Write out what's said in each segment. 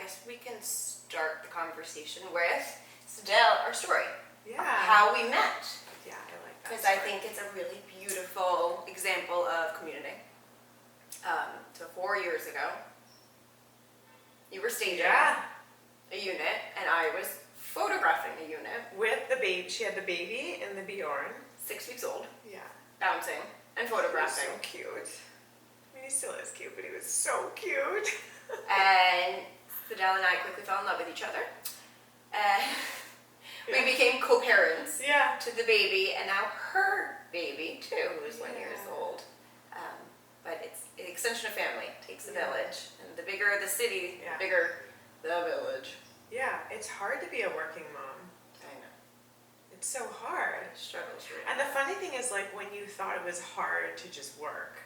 guess we can start the conversation with Sydelle, our story. Yeah. How we met. Yeah, I like that. Because I think it's a really beautiful example of community. So 4 years ago, you were staging a unit, and I was photographing a unit. With the baby. She had the baby and the Bjorn. 6 weeks old. Yeah. Bouncing and photographing. He was so cute. I mean, he still is cute, but he was so cute. And Sydelle and I quickly fell in love with each other. And we became co-parents to the baby, and now her baby, too, who is 1 year old. But it's an extension of family. It takes a village. And the bigger the city, the bigger the village. Yeah, it's hard to be a working mom. I know. It's so hard. Struggles really. And the funny thing is, like, when you thought it was hard to just work.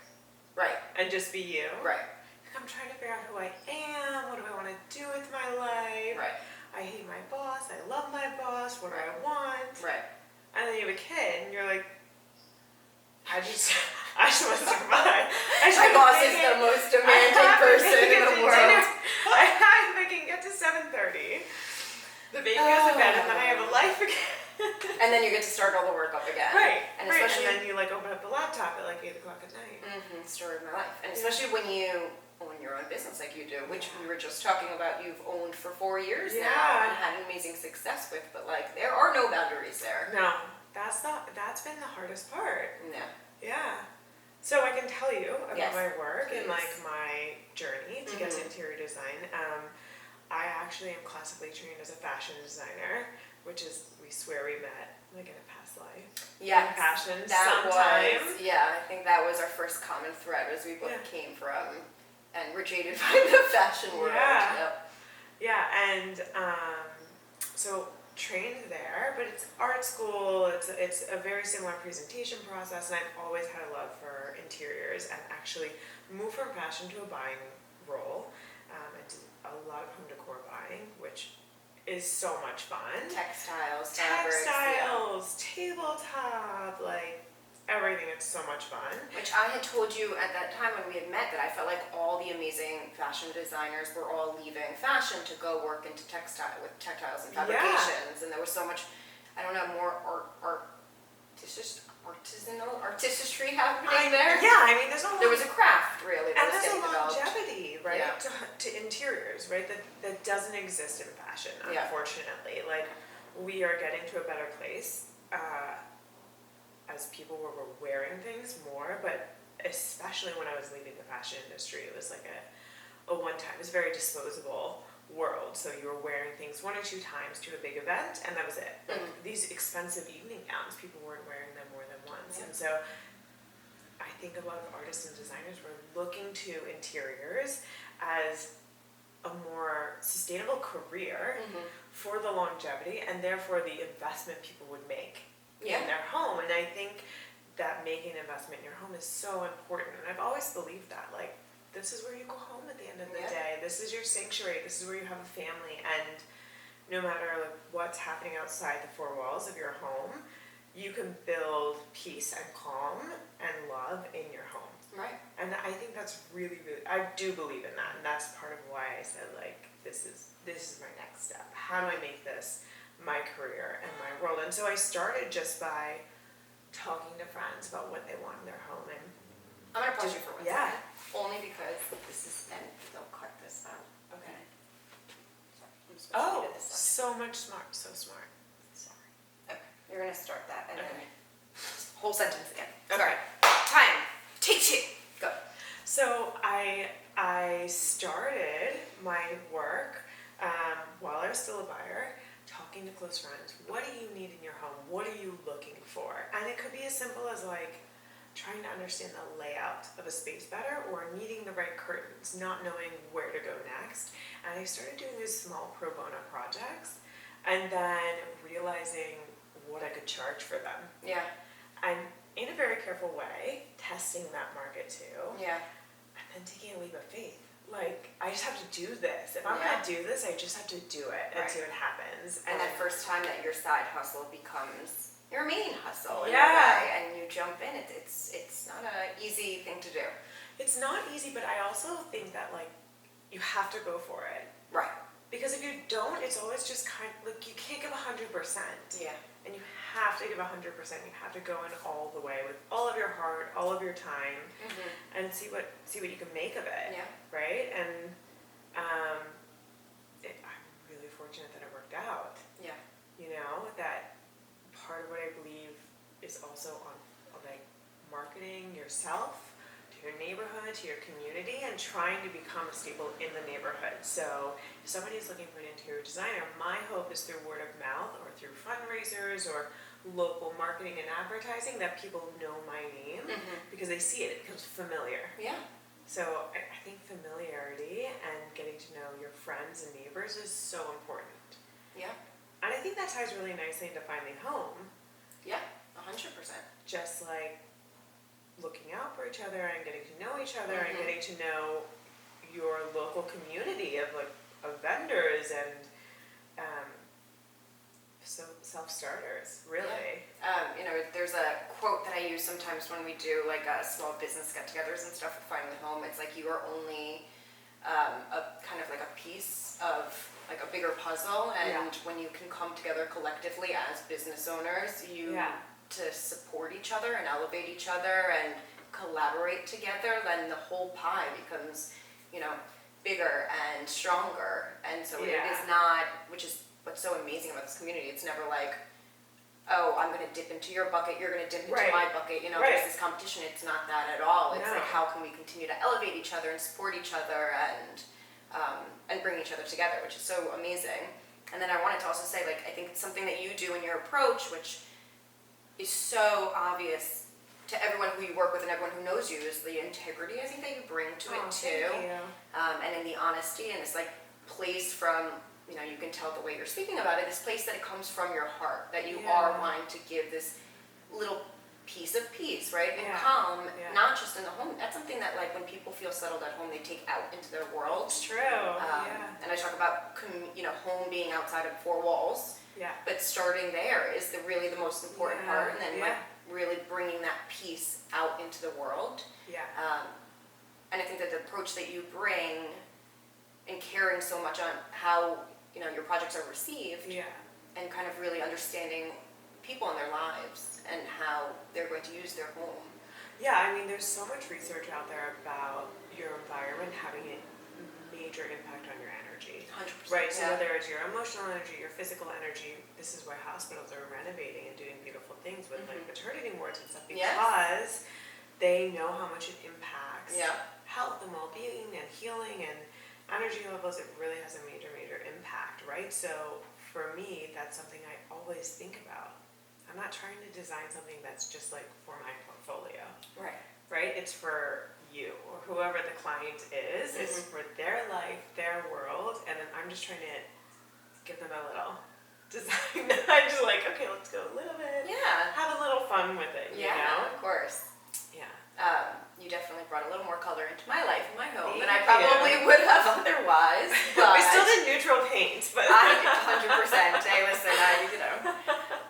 Right. And just be you. Right. Like, I'm trying to figure out who I am. What do I want to do with my life? Right. I hate my boss. I love my boss. What do I want? Right. And then you have a kid, and you're like, I just want to survive. My boss is the most demanding person in the world. I can get to 7:30. The baby goes to bed, and then I have a life again. And then you get to start all the work up again. Right. And right. especially And then you like open up the laptop at like 8 o'clock at night. Mm-hmm. Story of my life. And especially when you own your own business like you do, which we were just talking about, you've owned for 4 years now and had amazing success with, but like there are no boundaries there. No. That's been the hardest part. Yeah. Yeah. So I can tell you about my work and like my journey to get to interior design. I actually am classically trained as a fashion designer, which is, we swear we met like in a past life. Yeah. Fashion That was, I think that was our first common thread, was we both came from and were jaded by the fashion world. Yeah. Yeah, and so trained there, but it's art school, it's a very similar presentation process, and I've always had a love for interiors and actually moved from fashion to a buying role. I did a lot of home decor buying, which is so much fun. Textiles, fabrics, tabletop, like everything. It's so much fun. Which I had told you at that time when we had met that I felt like all the amazing fashion designers were all leaving fashion to go work into textiles and fabrications, and there was so much, I don't know, more artistry happening there. Yeah, I mean, there was a craft really that and was there's getting a developed. longevity, right, to interiors, right, that doesn't exist in fashion, unfortunately. Like, we are getting to a better place as people were wearing things more, but especially when I was leaving the fashion industry, it was like a one-time, it was a very disposable world. So you were wearing things 1 or 2 times to a big event, and that was it. Like these expensive evening gowns, people weren't wearing them more than once. And so I think a lot of artists and designers were looking to interiors as a more sustainable career for the longevity, and therefore the investment people would make in their home. And I think that making an investment in your home is so important, and I've always believed that, like, this is where you go home at the end of the day. This is your sanctuary. This is where you have a family, and no matter like what's happening outside the 4 walls of your home, you can build peace and calm and love in your home. Right. And I think that's really, really, I do believe in that, and that's part of why I said, like, this is my next step. How do I make this my career and my world? And so I started just by talking to friends about what they want in their home. And I'm gonna pause you for 1 second. Yeah. Only because this is, and they'll cut this out. Okay. Sorry. I'm supposed to Oh, do this one. so much smart, so smart. Sorry. Okay. You're gonna start that and then whole sentence again. Okay. Time. Take 2. Go. So I started my work while I was still a buyer, talking to close friends. What do you need in your home? What are you looking for? And it could be as simple as like trying to understand the layout of a space better, or needing the right curtains, not knowing where to go next. And I started doing these small pro bono projects, and then realizing what I could charge for them. Yeah. And in a very careful way, testing that market too. Yeah. And then taking a leap of faith. Like, I just have to do this. If I'm gonna do this, I just have to do it and see what happens. And that first time that your side hustle becomes your main hustle in a Yeah. way, and you jump in, it's not an easy thing to do. It's not easy, but I also think that, like, you have to go for it. Right. it's always just kind of, like, you can't give 100%. Yeah. And you have to give 100%. You have to go in all the way with all of your heart, all of your time, and see what you can make of it. Yeah. Right? And I'm really fortunate that it worked out. Yeah. You know, that part of what I believe is also on like marketing yourself to your neighborhood, to your community, and trying to become a staple in the neighborhood. So if somebody's looking for an interior designer, my hope is through word of mouth or through fundraisers or local marketing and advertising that people know my name because they see it becomes familiar. Yeah. So I think familiarity and getting to know your friends and neighbors is so important. Yeah. And I think that ties really nicely into finding home. Yeah, 100%. Just like looking out for each other and getting to know each other and getting to know your local community of vendors and so self-starters, really. Yeah. There's a quote that I use sometimes when we do like small business get-togethers and stuff with Finding Home. It's like you are only a kind of like a piece of like a bigger puzzle, and when you can come together collectively as business owners, to support each other and elevate each other and collaborate together, then the whole pie becomes, bigger and stronger. And so it is not, which is what's so amazing about this community. It's never like, oh, I'm going to dip into your bucket, you're going to dip into my bucket, there's this competition. It's not that at all. It's like, how can we continue to elevate each other and support each other and bring each other together, which is so amazing. And then I wanted to also say, like, I think it's something that you do in your approach, which is so obvious to everyone who you work with and everyone who knows you, is the integrity, I think, that you bring to it too. Thank you. And in the honesty and this like place from, you can tell the way you're speaking about it, this place that it comes from your heart, that you are wanting to give this little piece of peace, right? And calm, not just in the home. That's something that, like, when people feel settled at home, they take out into their world. It's true. And I talk about, home being outside of four walls. Yeah. But starting there is really the most important part, and then like really bringing that peace out into the world. Yeah. And I think that the approach that you bring and caring so much on how your projects are received, and kind of really understanding people in their lives and how they're going to use their home. Yeah, I mean, there's so much research out there about your environment having a major impact on your energy. 100%. Right, so whether it's your emotional energy, your physical energy, this is why hospitals are renovating and doing beautiful things with like maternity wards and stuff, because they know how much it impacts health and well-being and healing and energy levels. It really has a major, major impact, right? So for me, that's something I always think about. I'm not trying to design something that's just like for my portfolio. Right? It's for you or whoever the client is. It's for their life, their world, and then I'm just trying to give them a little design. I'm just like, okay, let's go a little bit. Yeah. Have a little fun with it, you know? Of course. Yeah. You definitely brought a little more color into my life and my home Thank than I probably would have otherwise. But we still did neutral paint, but I 100%. Hey, listen,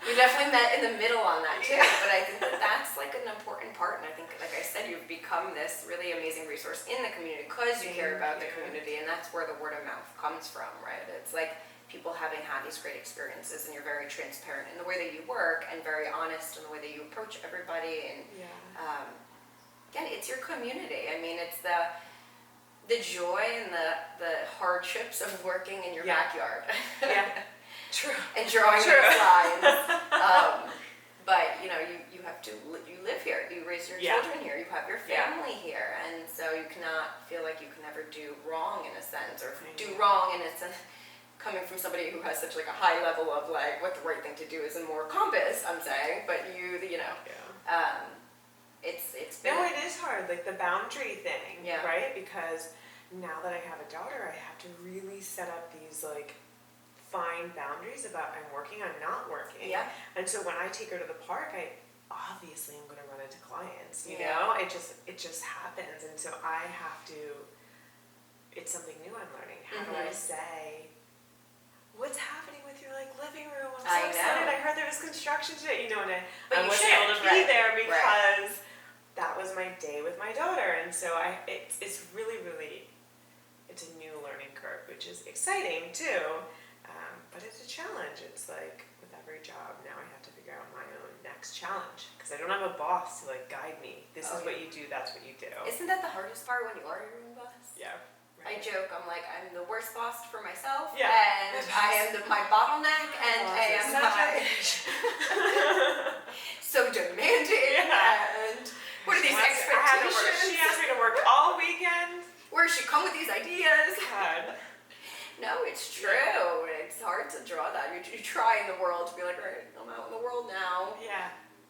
we definitely met in the middle on that too. But I think that's like an important part, and I think, like I said, you've become this really amazing resource in the community because you care about the community, and that's where the word of mouth comes from, right? It's like people having had these great experiences, and you're very transparent in the way that you work and very honest in the way that you approach everybody, and again, it's your community. I mean, it's the joy and the hardships of working in your backyard. True. And drawing those lines. But you have to, you live here, you raise your children here, you have your family here, and so you cannot feel like you can never do wrong in a sense, or do wrong in a sense, coming from somebody who has such like a high level of like what the right thing to do is and more compass, I'm saying, but it's been... No, it is hard, like the boundary thing, Yeah. right? Because now that I have a daughter, I have to really set up these like fine boundaries about I'm working, I'm not working. Yeah. And so when I take her to the park, I obviously am going to run into clients, you Yeah. know? It just happens. And so I have to, it's something new I'm learning. How do I say, what's happening with your like living room? I'm so excited. I heard there was construction today, and I wasn't able to be there because that was my day with my daughter. And so it's really, really, it's a new learning curve, which is exciting too. but it's a challenge. It's like with every job now I have to figure out my own next challenge because I don't have a boss to like guide me. This is what you do, that's what you do. Isn't that the hardest part when you are your own boss? Yeah. Right. I joke, I'm like, I'm the worst boss for myself, yeah. and I am my bottleneck, and I am so demanding, and what are these expectations? She asked me to work all weekend. Where should come with these ideas? God. No, it's true. It's hard to draw that. You try in the world to be like, all right, I'm out in the world now. Yeah.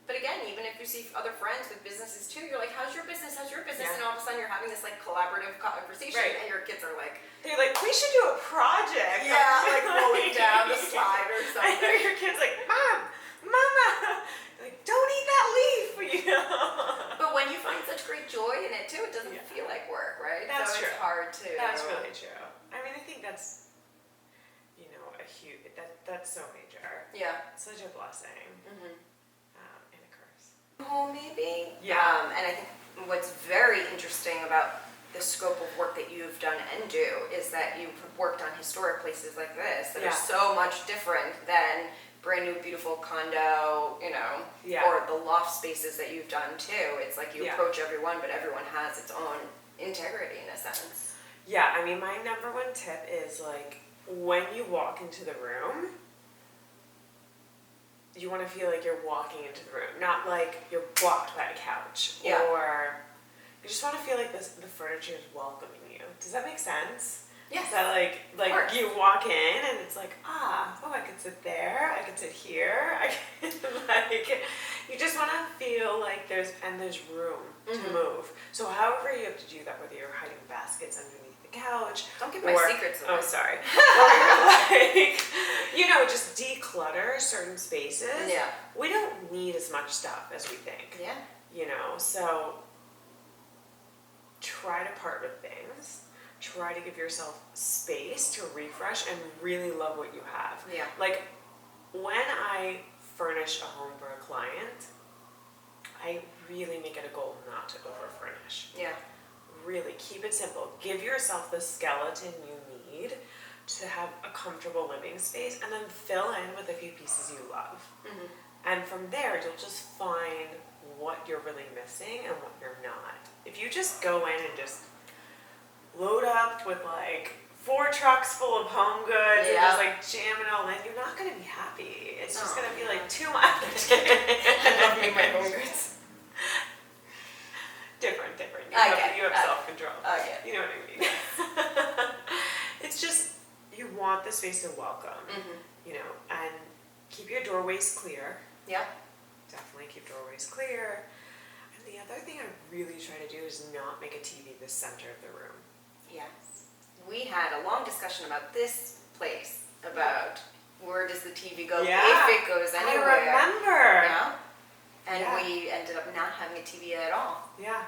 But again, even if you see other friends with businesses too, you're like, how's your business? How's your business? Yeah. And all of a sudden you're having this like collaborative conversation, and your kids are like, they're like, we should do a project. Yeah, like rolling down the slide or something. I know your kid's like, Mama, like, don't eat that leaf, you know. But when you find such great joy in it too, it doesn't feel like work, right? That's so true. It's hard to. That's really true. I mean, I think that's, you know, a huge. That's so major. Yeah. Such a blessing. Mm-hmm. And a curse. Oh, maybe. Yeah. And I think what's very interesting about the scope of work that you've done and do is that you've worked on historic places like this that are so much different than brand new beautiful condo, you know, or the loft spaces that you've done too. It's like you approach everyone, but everyone has its own integrity in a sense. Yeah, I mean, my number one tip is like when you walk into the room, you want to feel like you're walking into the room, not like you're blocked by a couch or you just want to feel like the furniture is welcoming you. Does that make sense? Yes. That like you walk in and it's like, I could sit there, I could sit here, I can like, you just want to feel like there's room to move. So however you have to do that, whether you're hiding baskets underneath the couch. Don't give my secrets away. Oh, sorry. Or you're like, you know, just declutter certain spaces. Yeah. We don't need as much stuff as we think. Yeah. You know, so try to part with things. Try to give yourself space to refresh and really love what you have. Yeah. Like, when I furnish a home for a client, I really make it a goal not to over-furnish. Yeah. Really, keep it simple. Give yourself the skeleton you need to have a comfortable living space, and then fill in with a few pieces you love. Mm-hmm. And from there, you'll just find what you're really missing and what you're not. If you just go in and just load up with like 4 trucks full of home goods and just like jam it all in, you're not going to be happy. It's just going to be like too much. I love me my home goods. Different. You have self-control. You know what I mean? It's just, you want the space to welcome, you know, and keep your doorways clear. Yeah. Definitely keep doorways clear. And the other thing I really try to do is not make a TV the center of the room. Yes. We had a long discussion about this place, about where does the TV go, if it goes anywhere. I remember. Yeah. And we ended up not having a TV at all. Yeah.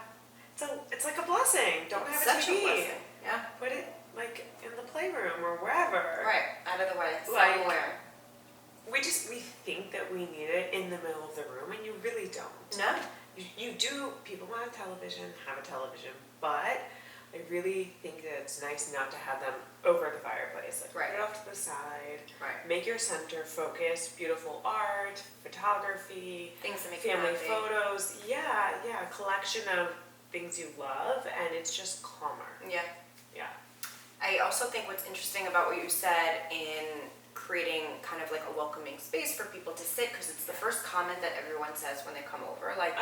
It's like a blessing. Don't have such a TV. A blessing. Yeah. Put it like in the playroom or wherever. Right. Out of the way. Like, somewhere. We think that we need it in the middle of the room, and you really don't. No. You do, people want a television, have a television, but I really think that it's nice not to have them over the fireplace. Like, put it off to the side. Right. Make your center focus, beautiful art, photography, things that make family photos. Yeah, collection of things you love, and it's just calmer. Yeah. Yeah. I also think what's interesting about what you said in creating kind of like a welcoming space for people to sit, because it's the first comment that everyone says when they come over. Like,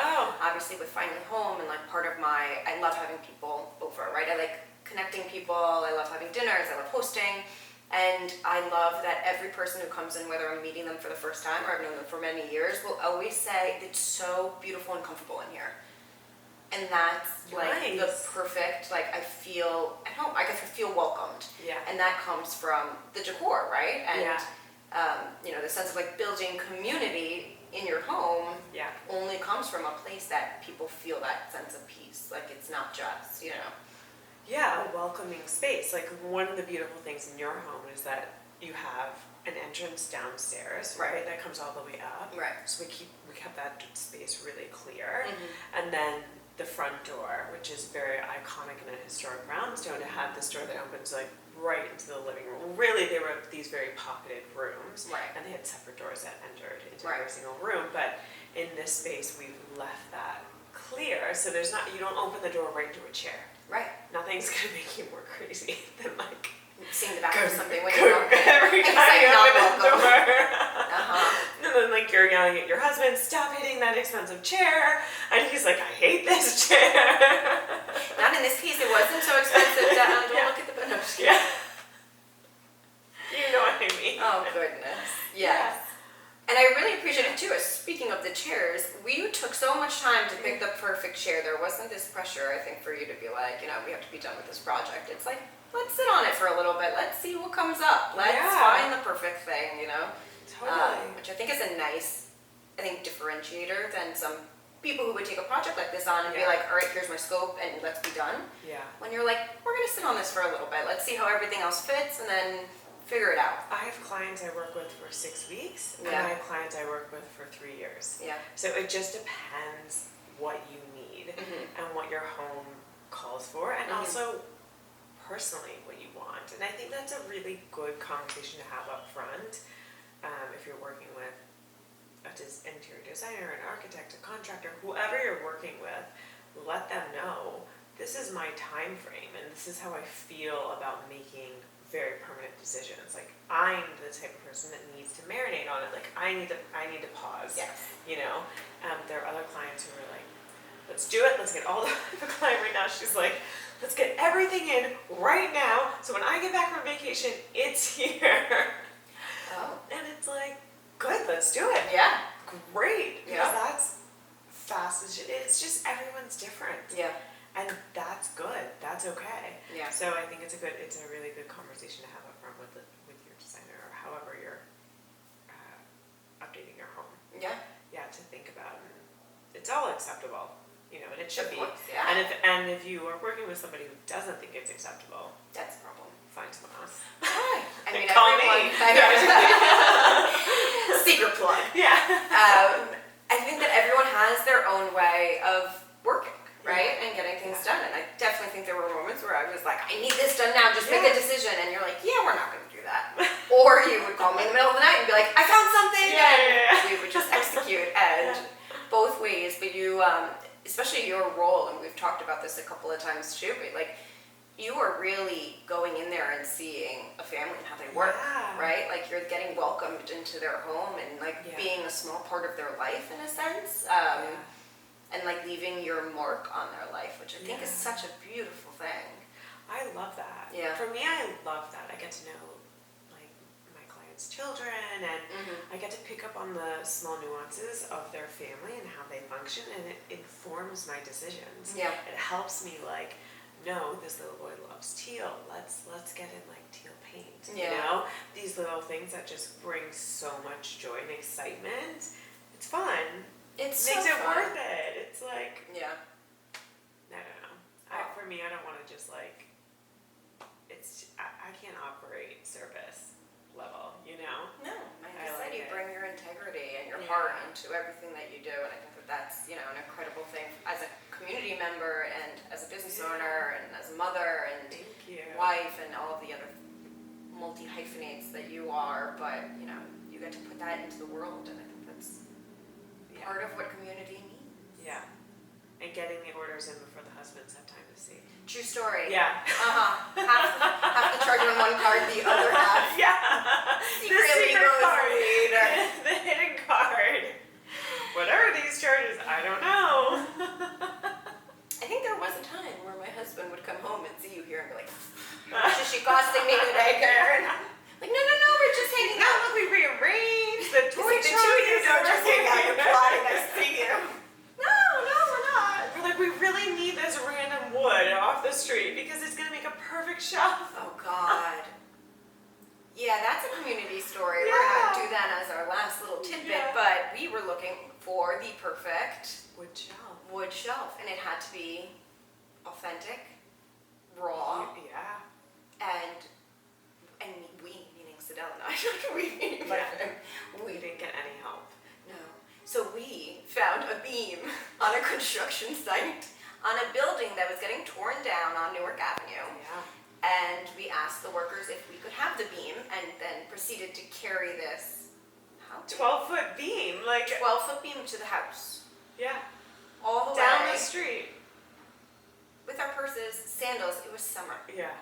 obviously with finding home, and like part of I love having people over, right? I like connecting people, I love having dinners, I love hosting, and I love that every person who comes in, whether I'm meeting them for the first time or I've known them for many years, will always say, it's so beautiful and comfortable in here. And that's like the perfect, like I feel at home, I can feel welcomed. Yeah. And that comes from the decor, right? And you know, the sense of like building community in your home only comes from a place that people feel that sense of peace. Like it's not just, you know. Yeah, a welcoming space. Like one of the beautiful things in your home is that you have an entrance downstairs, right? That comes all the way up. Right. So we kept that space really clear. Mm-hmm. And then the front door, which is very iconic in a historic brownstone, to have this door that opens like right into the living room. Really, they were these very pocketed rooms, right. and they had separate doors that entered into right. every single room. But in this space, we've left that clear, so there's not, you don't open the door right into a chair. Right. Nothing's gonna make you more crazy than like seeing the back of something when you're walking. Every time you open the door. Uh-huh. And then like you're yelling at your husband, stop hitting that expensive chair. And he's like, I hate this chair. Not in this case, it wasn't so expensive. Don't look at the bonus. Yeah. You know what I mean. Oh goodness. Yes. And I really appreciate it too. Speaking of the chairs, we took so much time to pick the perfect chair. There wasn't this pressure, I think, for you to be like, we have to be done with this project. It's like, let's sit on it for a little bit. Let's see what comes up. Let's find the perfect thing, Totally. Which I think is a nice, differentiator than some people who would take a project like this on and be like, all right, here's my scope and let's be done. Yeah. When you're like, we're going to sit on this for a little bit. Let's see how everything else fits and then figure it out. I have clients I work with for 6 weeks, and I have clients I work with for 3 years. Yeah. So it just depends what you need and what your home calls for, and also personally what you want. And I think that's a really good conversation to have up front if you're working with an interior designer, an architect, a contractor, whoever you're working with. Let them know, this is my time frame and this is how I feel about making very permanent decisions. Like, I'm the type of person that needs to marinate on it. Like, I need to pause. Yes. There are other clients who are like, let's do it. Let's get all the client right now. She's like, let's get everything in right now. So when I get back from vacation, it's here. Oh. And it's like, good. Let's do it. Yeah. Great. Because that's fast as shit. It's just everyone's different. Yeah. And that's good. That's okay. Yeah. So I think it's a really good conversation to have up front with your designer or however you're updating your home. Yeah. Yeah, to think about. And it's all acceptable, and it should be. Yeah. And if you are working with somebody who doesn't think it's acceptable, that's a problem. find someone else. Right. Call me. Secret plug. Yeah. I think that everyone has their own way of working. Right? And getting things done. And I definitely think there were moments where I was like, I need this done now, just make a decision. And you're like, yeah, we're not going to do that. Or you would call me in the middle of the night and be like, I found something. And we would just execute. And both ways. But you, especially your role, and we've talked about this a couple of times too, but like, you are really going in there and seeing a family and how they work, right? Like, you're getting welcomed into their home and like being a small part of their life in a sense. And like leaving your mark on their life, which I think is such a beautiful thing. I love that. Yeah. For me, I love that. I get to know like my clients' children, and I get to pick up on the small nuances of their family and how they function, and it informs my decisions. Yeah. It helps me like, no, this little boy loves teal. Let's get in like teal paint. Yeah. These little things that just bring so much joy and excitement. It's fun. It makes it worth it. It's like, I don't know. For me, I don't want to just like, I can't operate service level, No, like I said, you it. bring your integrity and your heart into everything that you do, and I think that that's, an incredible thing as a community member and as a business owner and as a mother and wife and all of the other multi-hyphenates that you are, but, you get to put that into the world, and I think that's part of what community means. Yeah. And getting the orders in before the husbands have time to see. True story. Yeah. Half the charge on one card, the other half. Secretly secret goes card. later. The hidden card. Whatever these charges, I don't know. I think there was a time where my husband would come home and see you here and be like, how much is she costing me today, Karen? Like, no, we're just hanging out. Look, we rearranged the toy The two of you don't just hang out, you're plotting, I see you. No, we're not. We're like, we really need this random wood off the street because it's going to make a perfect shelf. Oh, God. Yeah, that's a community story. We're going to do that as our last little tidbit, but we were looking for the perfect wood shelf. And it had to be authentic, raw, and we, meaning Sydelle and I, we meaning my friend, we didn't get any help. No. So we found a beam on a construction site on a building that was getting torn down on Newark Avenue. Yeah. and we asked the workers if we could have the beam, and then proceeded to carry this 12-foot beam, like 12-foot beam to the house. Yeah. All the down way. the street. With our purses, sandals. It was summer. Yeah.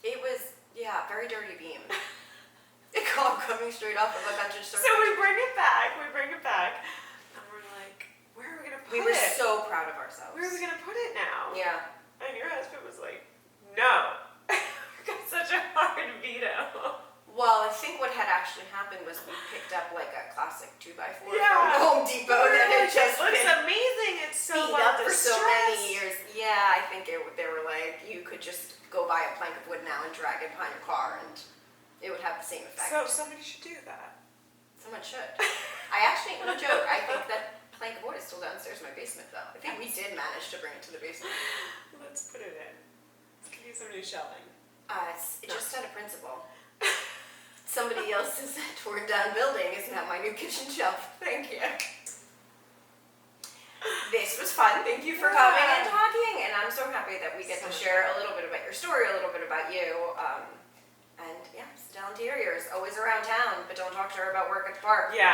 It was, very dirty beam. It came coming straight off of a bunch of surface. So we bring it back, and we're like, where are we gonna put it? We were so proud of ourselves. Where are we gonna put it now? Yeah. And your husband was like, no. Got such a hard veto. Well, I think what had actually happened was we picked up like a classic 2x4 from Yeah. Home Depot that had just looks been amazing. It's so beat well up for so distressed. many years. Yeah, I think they were like, you could just go buy a plank of wood now and drag it behind your car, and it would have the same effect. So somebody should do that. Someone should. I actually, no joke, I think that plank of wood is still downstairs in my basement, though. I think we did manage to bring it to the basement. Let's put it in. Let's give you some new shelving. It's just out of principle. Somebody else's torn down building is now my new kitchen shelf. Thank you. This was fun. Thank you for coming and talking. And I'm so happy that we get to share a little bit about your story, a little bit about you. And Sydelle Interiors, always around town, but don't talk to her about work at the park. Yeah.